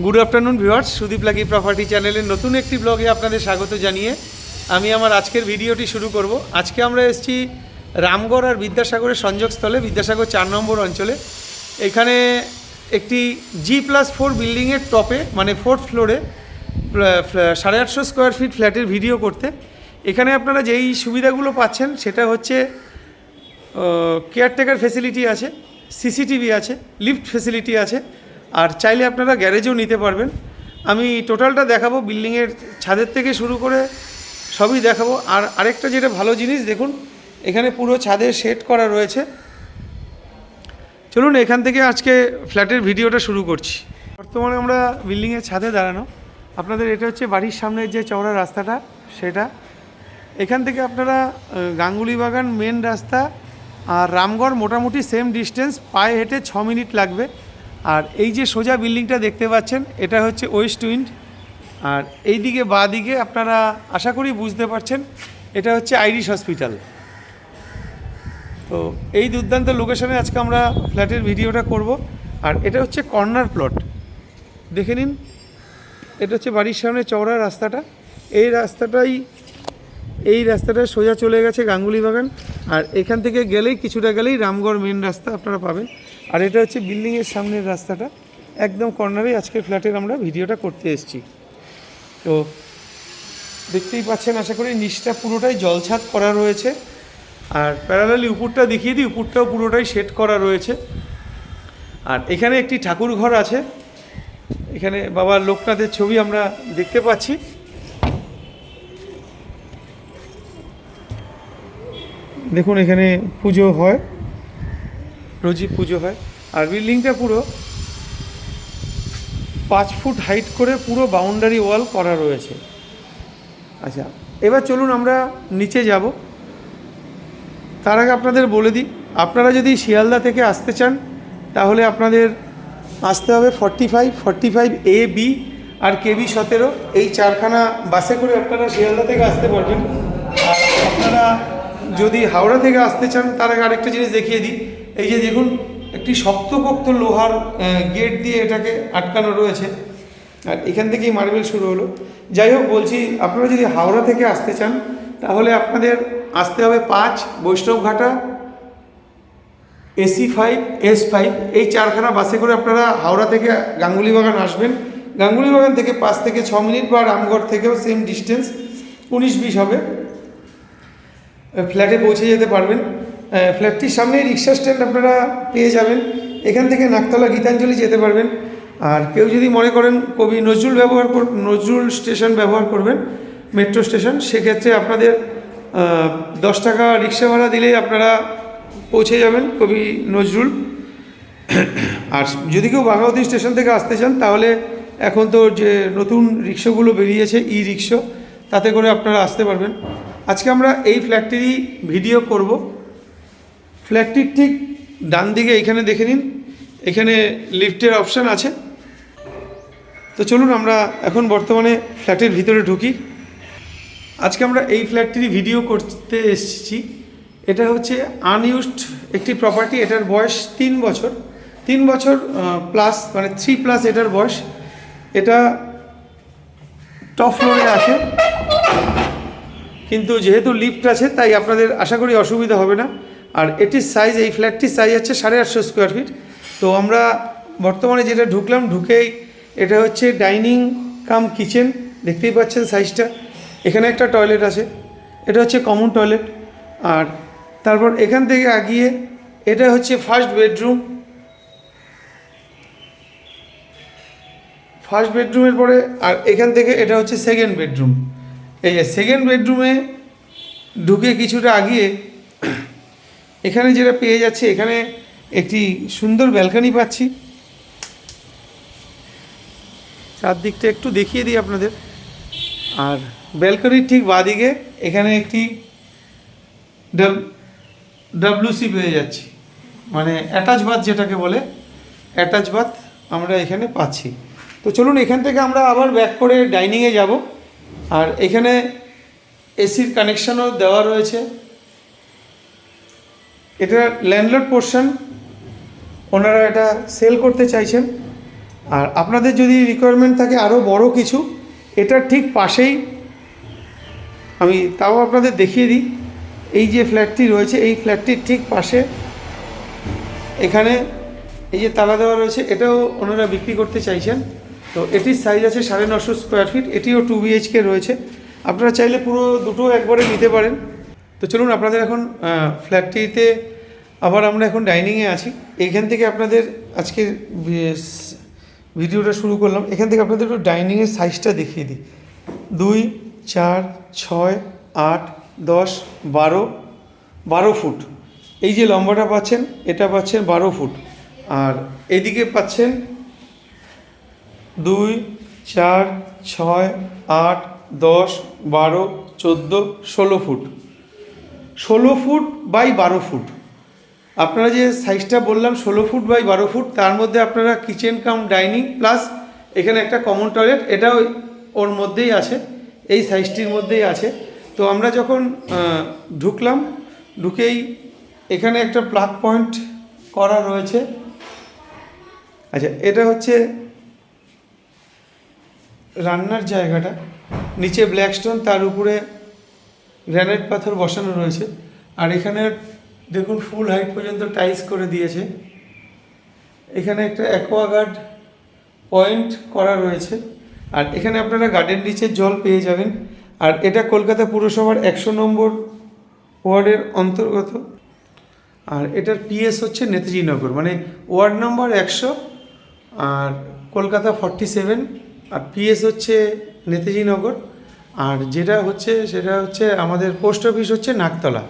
Good afternoon viewers, Sudip lucky property চ্যানেলের নতুন একটি ব্লগে আপনাদের স্বাগত জানিয়ে আমি আমার আজকের ভিডিওটি শুরু করব। আজকে আমরা এসেছি রামগড় আর বিদ্যাসাগরের সংযোগস্থলে, বিদ্যাসাগর 4 নম্বর অঞ্চলে। এখানে একটি G+4 বিল্ডিংয়ের টপে, মানে 4th ফ্লোরে 850 স্কোয়ার ফিট ফ্ল্যাটের ভিডিও করতে। এখানে আপনারা যেই সুবিধাগুলো পাচ্ছেন সেটা হচ্ছে কেয়ারটেকার ফেসিলিটি আছে, সিসিটিভি আছে, লিফট ফেসিলিটি আছে, আর চাইলে আপনারা গ্যারেজও নিতে পারবেন। আমি টোটালটা দেখাবো, বিল্ডিংয়ের ছাদের থেকে শুরু করে সবই দেখাবো। আর আরেকটা যেটা ভালো জিনিস দেখুন, এখানে পুরো ছাদে শেড করা রয়েছে। চলুন এখান থেকে আজকে ফ্ল্যাটের ভিডিওটা শুরু করছি। বর্তমানে আমরা বিল্ডিংয়ের ছাদে দাঁড়ানো। আপনাদের এটা হচ্ছে বাড়ির সামনের যে চওড়া রাস্তাটা, সেটা এখান থেকে আপনারা গাঙ্গুলি বাগান মেন রাস্তা আর রামগড় মোটামুটি সেম ডিস্টেন্স, পায়ে হেঁটে 6 মিনিট লাগবে। আর এই যে সোজা বিল্ডিংটা দেখতে পাচ্ছেন, এটা হচ্ছে ওয়েস্ট উইন্ড। আর এই দিকে বাঁ দিকে আপনারা আশা করি বুঝতে পারছেন, এটা হচ্ছে আইরিশ হসপিটাল। তো এই দুর্দান্ত লোকেশনে আজকে আমরা ফ্ল্যাটের ভিডিওটা করব। আর এটা হচ্ছে কর্নার প্লট, দেখে নিন। এটা হচ্ছে বাড়ির সামনে চওড়া রাস্তাটা, এই রাস্তাটা সোজা চলে গেছে গাঙ্গুলি বাগান। আর এখান থেকে গেলেই কিছুটা গেলেই রামগড় মেন রাস্তা আপনারা পাবেন। আর এটা হচ্ছে বিল্ডিংয়ের সামনের রাস্তাটা, একদম কর্নারেই আজকের ফ্ল্যাটের আমরা ভিডিওটা করতে এসেছি। তো দেখতেই পাচ্ছেন, আশা করি নিচটা পুরোটাই জলছাদ করা রয়েছে। আর প্যারালালি উপরটা দেখিয়ে দিই, উপরটাও পুরোটাই শেড করা রয়েছে। আর এখানে একটি ঠাকুর ঘর আছে, এখানে বাবা লোকনাথের ছবি আমরা দেখতে পাচ্ছি। দেখুন এখানে পুজো হয়, রোজই পুজো হয়। আর বিল্ডিংটা পুরো 5 ফুট হাইট করে পুরো বাউন্ডারি ওয়াল করা রয়েছে। আচ্ছা, এবার চলুন আমরা নিচে যাব। তার আগে আপনাদের বলে দিই, আপনারা যদি শিয়ালদা থেকে আসতে চান তাহলে আপনাদের আসতে হবে 45 AB আর KB 17, এই 4খানা বাসে করে আপনারা শিয়ালদা থেকে আসতে পারবেন। আর আপনারা যদি হাওড়া থেকে আসতে চান, তার আগে আরেকটা জিনিস দেখিয়ে দিই। এই যে দেখুন, একটি শক্তপোক্ত লোহার গেট দিয়ে এটাকে আটকানো রয়েছে। আর এখান থেকেই মার্বেল শুরু হলো। যাই হোক, বলছি আপনারা যদি হাওড়া থেকে আসতে চান তাহলে আপনাদের আসতে হবে 5 বৈষ্ণবঘাটা, AC5, S5, এই 4খানা বাসে করে আপনারা হাওড়া থেকে গাঙ্গুলি বাগান আসবেন। গাঙ্গুলি বাগান থেকে 5 থেকে 6 মিনিট, বা রামগড় থেকেও সেম ডিস্টেন্স 19-20 হবে, ফ্ল্যাটে পৌঁছে যেতে পারবেন। ফ্ল্যাটটির সামনে রিক্সা স্ট্যান্ড আপনারা পেয়ে যাবেন। এখান থেকে নাকতলা গীতাঞ্জলি যেতে পারবেন। আর কেউ যদি মনে করেন কবি নজরুল স্টেশন ব্যবহার করবেন, মেট্রো স্টেশন, সেক্ষেত্রে আপনাদের 10 টাকা রিক্সা ভাড়া দিলেই আপনারা পৌঁছে যাবেন কবি নজরুল। আর যদি কেউ বাঘাওতি স্টেশন থেকে আসতে চান তাহলে এখন তো যে নতুন রিক্সাগুলো বেরিয়েছে, ই-রিক্সা, তাতে করে আপনারা আসতে পারবেন। আজকে আমরা এই ফ্ল্যাটটিরই ভিডিও করব। ফ্ল্যাটটির ঠিক ডান দিকে এখানে দেখে নিন, এখানে লিফটের অপশান আছে। তো চলুন আমরা এখন বর্তমানে ফ্ল্যাটের ভিতরে ঢুকি। আজকে আমরা এই ফ্ল্যাটটিরই ভিডিও করতে এসেছি। এটা হচ্ছে আনইউজড একটি প্রপার্টি। এটার বয়স 3 বছর প্লাস, মানে 3+ এটার বয়স। এটা টপ ফ্লোরে আছে, কিন্তু যেহেতু লিফট আছে তাই আপনাদের আশা করি অসুবিধা হবে না। আর এটির সাইজ, এই ফ্ল্যাটটির সাইজ হচ্ছে 850 স্কোয়ার ফিট। তো আমরা বর্তমানে যেটা ঢুকলাম, ঢুকেই এটা হচ্ছে ডাইনিং কাম কিচেন, দেখতেই পাচ্ছেন সাইজটা। এখানে একটা টয়লেট আছে, এটা হচ্ছে কমন টয়লেট। আর তারপর এখান থেকে আগিয়ে এটা হচ্ছে ফার্স্ট বেডরুমের পরে, আর এখান থেকে এটা হচ্ছে সেকেন্ড বেডরুম। এই যে সেকেন্ড বেডরুমে ঢুকে কিছুটা আগিয়ে এখানে যেটা পেয়ে যাচ্ছে, এখানে একটি সুন্দর ব্যালকনি পাচ্ছি। চারদিকটা একটু দেখিয়ে দিই আপনাদের। আর ব্যালকনির ঠিক বাঁদিকে এখানে একটি WC পেয়ে যাচ্ছি, মানে অ্যাটাচ বাথ, যেটাকে বলে অ্যাটাচ বাথ আমরা এখানে পাচ্ছি। তো চলুন এখান থেকে আমরা আবার ব্যাক করে ডাইনিংয়ে যাব। আর এখানে এসির কানেকশানও দেওয়া রয়েছে। এটা ল্যান্ডলর্ড পোর্শন, ওনারা এটা সেল করতে চাইছেন। আর আপনাদের যদি রিকোয়ারমেন্ট থাকে আরও বড় কিছু, এটার ঠিক পাশেই আমি তাও আপনাদের দেখিয়ে দিই। এই যে ফ্ল্যাটটি রয়েছে, এই ফ্ল্যাটটির ঠিক পাশে এখানে এই যে তালা দেওয়া রয়েছে, এটাও ওনারা বিক্রি করতে চাইছেন। তো এটির সাইজ আছে 950 স্কোয়ার ফিট, এটিও 2 BHK রয়েছে। আপনারা চাইলে পুরো দুটো একবারে নিতে পারেন। তো চলুন আপনাদের এখন ফ্ল্যাটটিতে আবার আমরা এখন ডাইনিংয়ে আছি। এইখান থেকে আপনাদের আজকের ভিডিওটা শুরু করলাম। এখান থেকে আপনাদের একটু ডাইনিংয়ের সাইজটা দেখিয়ে দিই। 2, 4, 6, 8, 10, 12 ফুট। এই যে লম্বাটা পাচ্ছেন, এটা পাচ্ছেন 12 ফুট। আর এদিকে পাচ্ছেন 2, 4, 6, 8, 10, 12, 14, 16 ফুট। 16 foot by 12 foot. আপনারা যে সাইজটা বললাম 16 ফুট বাই 12 ফুট, তার মধ্যে আপনারা কিচেন কাম ডাইনিং প্লাস এখানে একটা কমন টয়লেট, এটাও ওর মধ্যেই আছে, এই সাইজটির মধ্যেই আছে। তো আমরা যখন ঢুকলাম, ঢুকেই এখানে একটা প্লাগ পয়েন্ট করা রয়েছে। আচ্ছা, এটা হচ্ছে রান্নার জায়গাটা, নিচে ব্ল্যাকস্টোন, তার উপরে গ্রানাইট পাথর বসানো রয়েছে। আর এখানে দেখুন ফুল হাইট পর্যন্ত টাইলস করে দিয়েছে। এখানে একটা অ্যাকোয়াগার্ড পয়েন্ট করা রয়েছে। আর এখানে আপনারা গার্ডেন রিচের জল পেয়ে যাবেন। আর এটা কলকাতা পুরসভার 100 নম্বর ওয়ার্ডের অন্তর্গত। আর এটার পিএস হচ্ছে নেতাজি নগর, মানে ওয়ার্ড নম্বর 100 আর কলকাতা 47, আর পিএস হচ্ছে নেতাজি নগর। আর যেটা হচ্ছে সেটা হচ্ছে আমাদের পোস্ট অফিস হচ্ছে নাকতলা।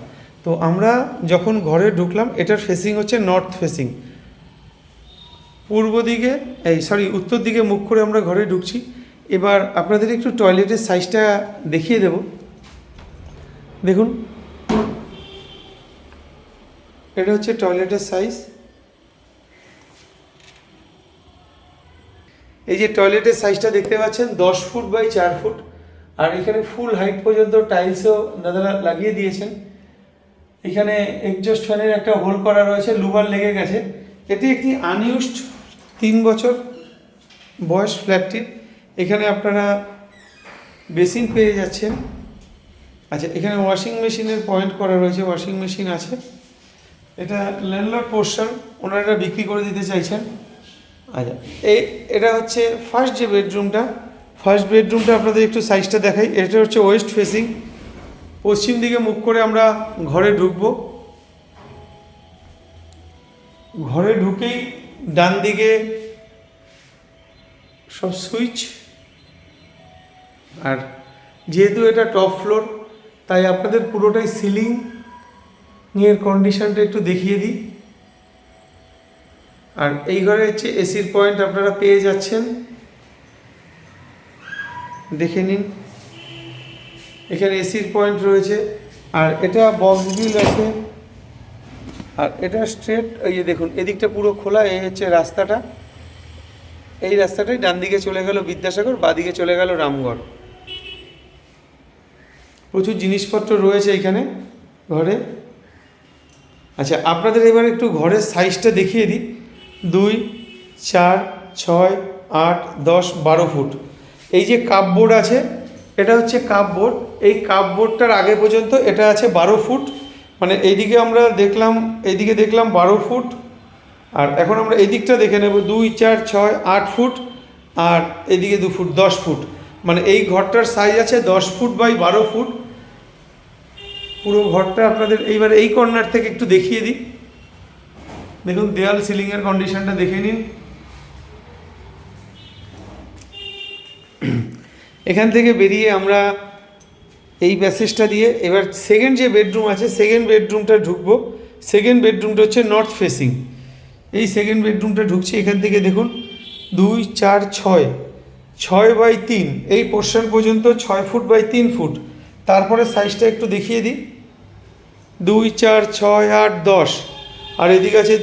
তো আমরা যখন ঘরে ঢুকলাম, এটার ফেসিং হচ্ছে নর্থ ফেসিং, উত্তর দিকে মুখ করে আমরা ঘরে ঢুকছি। এবার আপনাদের একটু টয়লেটের সাইজটা দেখিয়ে দেব। দেখুন, এটা হচ্ছে টয়লেটের সাইজ। এই যে টয়লেটের সাইজটা দেখতে পাচ্ছেন 10 ফুট বাই 4 ফুট। আর এখানে ফুল হাইট পর্যন্ত টাইলসও দাদারা লাগিয়ে দিয়েছেন। এখানে এক্সজস্ট ফ্যানের একটা হোল করা রয়েছে, লুবার লেগে গেছে। এটি একটি আনইউজড 3 বছর বয়স ফ্ল্যাটটির। এখানে আপনারা বেসিন পেয়ে যাচ্ছেন। আচ্ছা, এখানে ওয়াশিং মেশিনের পয়েন্ট করা রয়েছে, ওয়াশিং মেশিন আছে। এটা ল্যান্ডলর্ড পোর্শন, ওনারা বিক্রি করে দিতে চাইছেন। আচ্ছা, এটা হচ্ছে ফার্স্ট বেডরুমটা আপনাদের একটু সাইজটা দেখাই। এটা হচ্ছে ওয়েস্ট ফেসিং, পশ্চিম দিকে মুখ করে আমরা ঘরে ঢুকবো। ঘরে ঢুকেই ডান দিকে সব সুইচ। আর যেহেতু এটা টপ ফ্লোর, তাই আপনাদের পুরোটাই সিলিং এর কন্ডিশনটা একটু দেখিয়ে দিই। আর এই ঘরে হচ্ছে এসির পয়েন্ট আপনারা পেয়ে যাচ্ছেন, দেখে নিন। এখানে এসির পয়েন্ট রয়েছে। আর এটা বক্স বিল আছে। আর এটা স্ট্রেট, এই যে দেখুন এদিকটা পুরো খোলা। এই হচ্ছে রাস্তাটা, এই রাস্তাটাই ডান দিকে চলে গেল বিদ্যাসাগর, বাদিকে চলে গেল রামগড়। প্রচুর জিনিসপত্র রয়েছে এখানে ঘরে। আচ্ছা, আপনাদের এবার একটু ঘরের সাইজটা দেখিয়ে দিই। 2, 4, 6, 8, 10, 12 ফুট। এই যে কাপবোর্ড আছে, এটা হচ্ছে কাপবোর্ড। এই কাপবোর্ডটার আগে পর্যন্ত এটা আছে 12 ফুট। মানে এইদিকে আমরা দেখলাম, এইদিকে দেখলাম 12 ফুট। আর এখন আমরা এই দিকটা দেখে নেব, 2, 4, 6, 8 ফুট। আর এদিকে 2 ফুট, 10 ফুট। মানে এই ঘরটার সাইজ আছে 10 ফুট বাই 12 ফুট। পুরো ঘরটা আপনাদের এইবার এই কর্নার থেকে একটু দেখিয়ে দিই। দেখুন দেয়াল সিলিংয়ের কন্ডিশনটা দেখে নিন। এখান থেকে বেরিয়ে আমরা এই প্যাসেজটা দিয়ে এবার সেকেন্ড যে বেডরুম আছে, সেকেন্ড বেডরুমটা ঢুকবো। সেকেন্ড বেডরুমটা হচ্ছে নর্থ ফেসিং। এই সেকেন্ড বেডরুমটা ঢুকছি। এখান থেকে দেখুন 2, 4, 6 বাই 3, এই পোর্শন পর্যন্ত 6 ফুট বাই 3 ফুট। তারপরে সাইজটা একটু দেখিয়ে দিই। 2, 4, 6, 8, 10। আর এদিকে আছে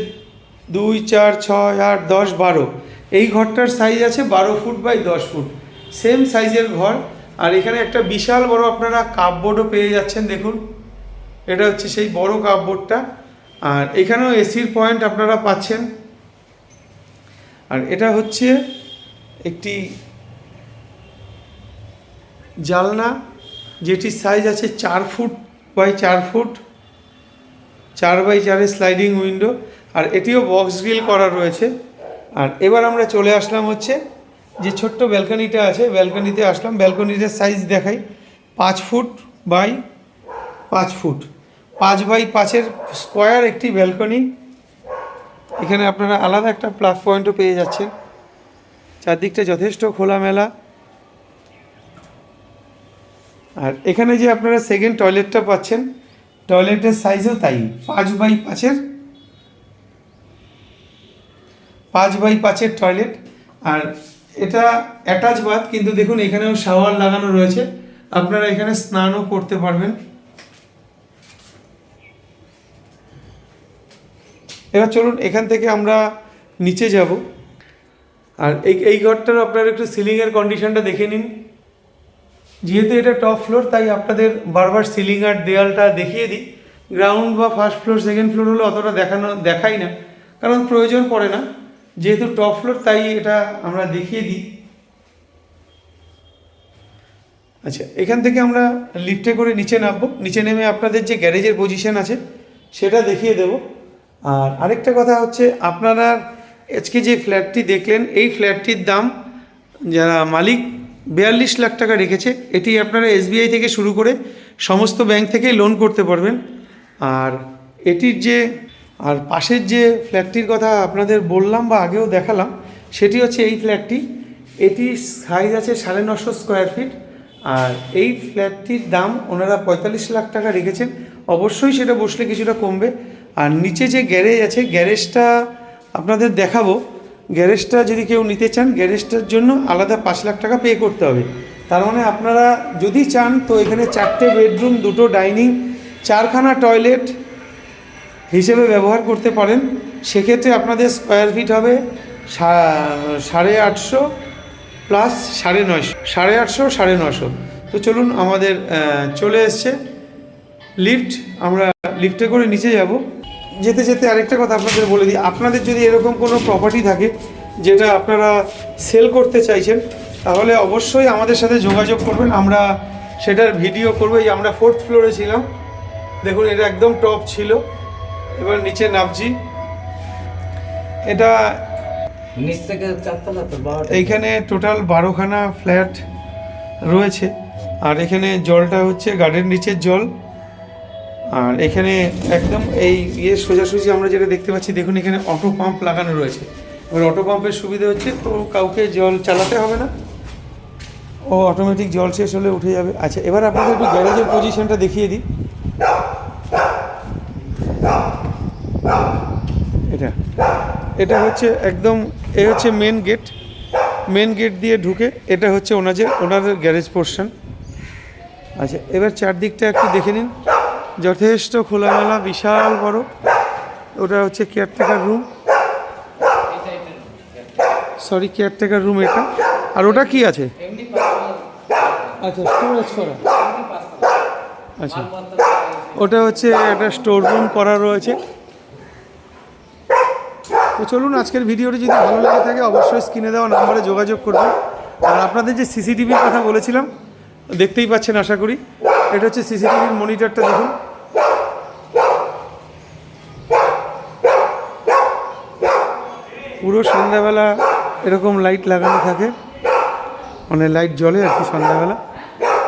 2, 4, 6, 8, 10, 12। এই ঘরটার সাইজ আছে 12 ফুট বাই 10 ফুট, সেম সাইজের ঘর। আর এখানে একটা বিশাল বড় আপনারা কাপবোর্ডও পেয়ে যাচ্ছেন। দেখুন এটা হচ্ছে সেই বড় কাপবোর্ডটা। আর এখানেও এসির পয়েন্ট আপনারা পাচ্ছেন। আর এটা হচ্ছে একটি জানলা, যেটির সাইজ আছে 4 ফুট বাই 4 ফুট, 4 বাই 4-এর স্লাইডিং উইন্ডো, আর এটিও বক্স গ্রিল করা রয়েছে। আর এবার আমরা চলে আসলাম হচ্ছে যে ছোট্ট ব্যালকনিটা আছে, ব্যালকনিতে আসলাম। ব্যালকনিটার সাইজ দেখাই, 5 ফুট বাই 5 ফুট, 5 বাই 5-এর স্কোয়ার একটি ব্যালকনি। এখানে আপনারা আলাদা একটা প্লাগ পয়েন্টও পেয়ে যাচ্ছেন। চারদিকটা যথেষ্ট খোলামেলা। আর এখানে যে আপনারা সেকেন্ড টয়লেটটা পাচ্ছেন, টয়লেটের সাইজও তাই, 5 বাই 5-এর টয়লেট। আর এটা অ্যাটাচ বাথ, কিন্তু দেখুন এখানেও শাওয়ার লাগানো রয়েছে, আপনারা এখানে স্নানও করতে পারবেন। এবার চলুন এখান থেকে আমরা নিচে যাব। আর এই ঘরটার আপনারা একটু সিলিংয়ের কন্ডিশনটা দেখে নিন। যেহেতু এটা টপ ফ্লোর, তাই আপনাদের বারবার সিলিং আর দেয়ালটা দেখিয়ে দিই। গ্রাউন্ড বা ফার্স্ট ফ্লোর, সেকেন্ড ফ্লোর হলে অতটা দেখাই না, কারণ প্রয়োজন পড়ে না। যেহেতু টপ ফ্লোর, তাই এটা আমরা দেখিয়ে দিই। আচ্ছা, এখান থেকে আমরা লিফটে করে নিচে নামবো। নিচে নেমে আপনাদের যে গ্যারেজের পজিশন আছে সেটা দেখিয়ে দেব। আর আরেকটা কথা হচ্ছে, আপনারা আজকে যে ফ্ল্যাটটি দেখলেন, এই ফ্ল্যাটটির দাম যারা মালিক 42 লাখ টাকা রেখেছে। এটি আপনারা SBI থেকে শুরু করে সমস্ত ব্যাংক থেকেই লোন করতে পারবেন। আর এটির আর পাশের যে ফ্ল্যাটটির কথা আপনাদের বললাম বা আগেও দেখালাম, সেটি হচ্ছে এই ফ্ল্যাটটি। এটির সাইজ আছে 950 স্কোয়ার ফিট। আর এই ফ্ল্যাটটির দাম ওনারা 45 লাখ টাকা রেখেছেন। অবশ্যই সেটা বসলে কিছুটা কমবে। আর নিচে যে গ্যারেজ আছে, গ্যারেজটা আপনাদের দেখাবো। গ্যারেজটা যদি কেউ নিতে চান, গ্যারেজটার জন্য আলাদা 5 লাখ টাকা পে করতে হবে। তার মানে আপনারা যদি চান তো এখানে 4টে বেডরুম, 2টো ডাইনিং, 4খানা টয়লেট হিসেবে ব্যবহার করতে পারেন। সেক্ষেত্রে আপনাদের স্কোয়ার ফিট হবে 850 প্লাস 950, 850, 950। তো চলুন, আমাদের চলে এসছে লিফট। আমরা লিফটে করে নিচে যাব। যেতে যেতে আরেকটা কথা আপনাদের বলে দিই, আপনাদের যদি এরকম কোনো প্রপার্টি থাকে যেটা আপনারা সেল করতে চাইছেন, তাহলে অবশ্যই আমাদের সাথে যোগাযোগ করবেন। আমরা সেটার ভিডিও করবো। এই আমরা 4th ফ্লোরে ছিলাম, দেখুন এটা একদম টপ ছিল। এবার নিচে নামছি। এটা নিচ থেকে 4তলা, তো এইখানে টোটাল 12খানা ফ্ল্যাট রয়েছে। আর এখানে জলটা হচ্ছে গার্ডেন নিচের জল। আর এখানে একদম এই সোজাসুজি আমরা যেটা দেখতে পাচ্ছি, দেখুন এখানে অটো পাম্প লাগানো রয়েছে। এবার অটো পাম্পের সুবিধা হচ্ছে, তো কাউকে জল চালাতে হবে না, ও অটোমেটিক জল শেষ হলে উঠে যাবে। আচ্ছা, এবার আপনাদের একটু গ্যারেজের পজিশনটা দেখিয়ে দিই। এটা হচ্ছে একদম, এ হচ্ছে মেন গেট। মেন গেট দিয়ে ঢুকে এটা হচ্ছে ওনাদের গ্যারেজ পোর্শন। আচ্ছা, এবার চারদিকটা একটু দেখে নিন, যথেষ্ট খোলামেলা, বিশাল বড়। ওটা হচ্ছে কেয়ারটেকার রুম, কেয়ারটেকার রুম এটা। আর ওটা কি আছে? আচ্ছা, স্টোরেজ করা। আচ্ছা, ওটা হচ্ছে একটা স্টোর রুম করা রয়েছে। তো চলুন, আজকের ভিডিওটি যদি ভালো লেগে থাকে অবশ্যই স্ক্রিনে দেওয়া নাম্বারে যোগাযোগ করবেন। আর আপনাদের যে CCTVর কথা বলেছিলাম, দেখতেই পাচ্ছেন আশা করি। এটা হচ্ছে CCTVর মনিটরটা, দেখুন। পুরো সন্ধ্যাবেলা এরকম লাইট লাগানো থাকে, মানে লাইট জ্বলে আর কি সন্ধ্যাবেলা।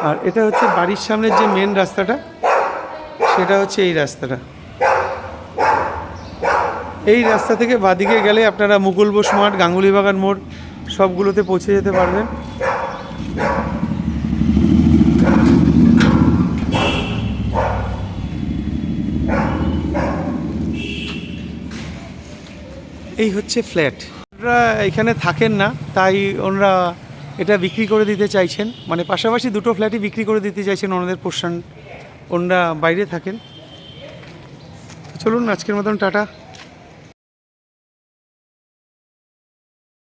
আর এটা হচ্ছে বাড়ির সামনের যে মেন রাস্তাটা, সেটা হচ্ছে এই রাস্তাটা। এই রাস্তা থেকে বাদিকে গেলে আপনারা মুকুল বোস মাঠ, গাঙ্গুলি বাগান মোড় সবগুলোতে পৌঁছে যেতে পারবেন। এই হচ্ছে ফ্ল্যাট। ওনারা এখানে থাকেন না, তাই ওনারা এটা বিক্রি করে দিতে চাইছেন, মানে পাশাপাশি 2টো ফ্ল্যাটই বিক্রি করে দিতে চাইছেন ওনাদের পোর্শন। ওনারা বাইরে থাকেন। চলুন, আজকের মতন টাটা।